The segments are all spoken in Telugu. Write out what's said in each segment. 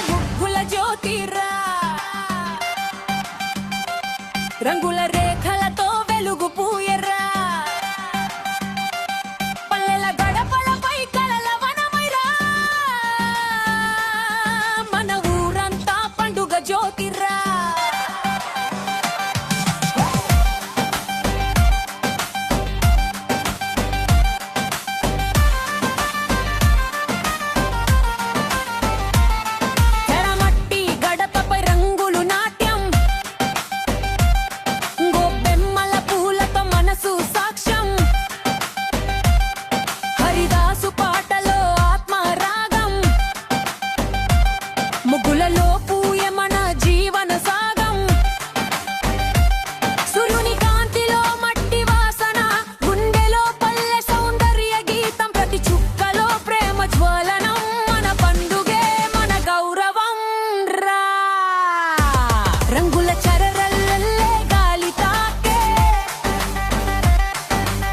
ముగ్గుల జ్యోతిరా రంగుల రేఖలతో వెలుగు పూయరా పల్లెల గడపలపై కలల వనమైరా మన ఊరంతా పండుగ జ్యోతిరా ముగ్గులలో పూయే మన జీవన సాగం సూర్యుని కాంతిలో మట్టి వాసన గుండెలో పల్లె సౌందర్య గీతం ప్రతి చుక్కలో ప్రేమ జ్వలనం మన పండుగే మన గౌరవం రా రంగుల చరరల్లే గాలి తాకే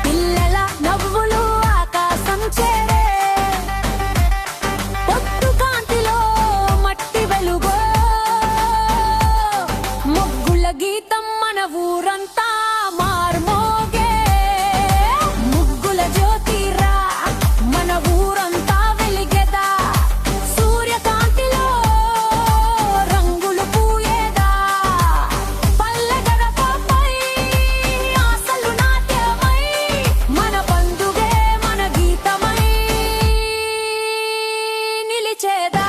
పిల్లల నవ్వులు ఆకాశం చేరే పొద్దు కాంతిలో ముగ్గుల గీతం మన ఊరంతా మార్మోగే ముగ్గుల జ్యోతిరా మన ఊరంతా వెలిగేదా సూర్యకాంతిలో రంగులు పూయేదా పల్లె గడపపై ఆశలు నాట్యమై మన పండుగే మన గీతమై నిలిచేదా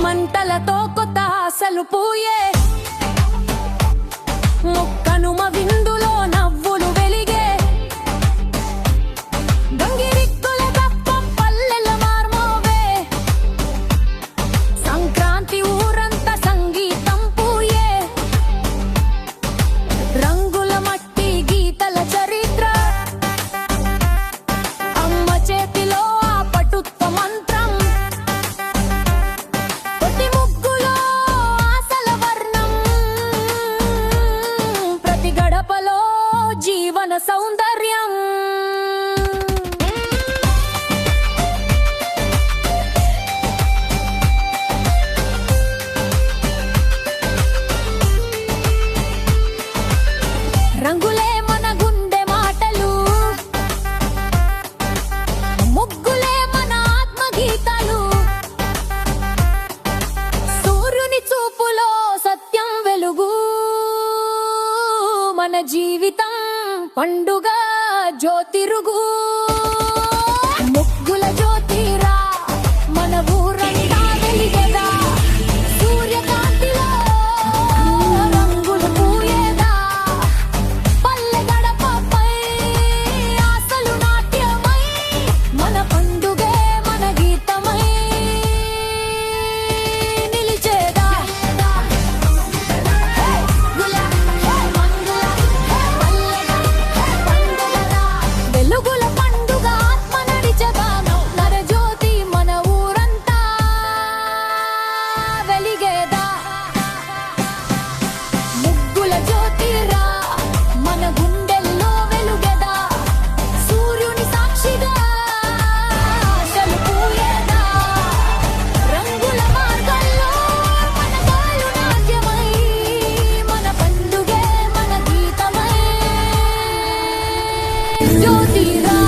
మంటలతో కొత్త ఆశలు పూయే మొక్కనుమ విందులో నవ్వులు వెలిగే గంగిరిక్కుల దప్పం పల్లెల మార్మోవే సంక్రాంతి ఊరంతా సంగీతం పూయే రంగుల మట్టి గీతల చరిత్ర అమ్మ చేతిలో ఆ పటుత్వ మంత్రం గడపలో జీవన సౌందర్యం రంగులే మన గుండె మాటలు ముగ్గులే మన ఆత్మగీతాలు సూర్యుని చూపులో సత్యం వెలుగు మన జీవితం పండుగ జ్యోతిరుగు ముగ్గుల జ్యోతిరా మన ఊరంతా వెలిగేదా సూర్యకాంతిలో రంగులు పూయేదా పల్లె గడపపై ఆశలు నాట్యమై మన పండుగే మన గీతమై నిలిచేదా వెలుగుల పండుగ ఆత్మ నడిచగా నరజ్యోతి మన ఊరంతా వెలిగేదా ముగ్గుల జ్యోతిరా మన గుండెల్లో వెలుగేదా సూర్యుని సాక్షిగా ఆశలు పూయేదా రంగుల మార్గంలో మన కాలు నాట్యమై మన పండుగే మన గీతమై జ్యోతిరా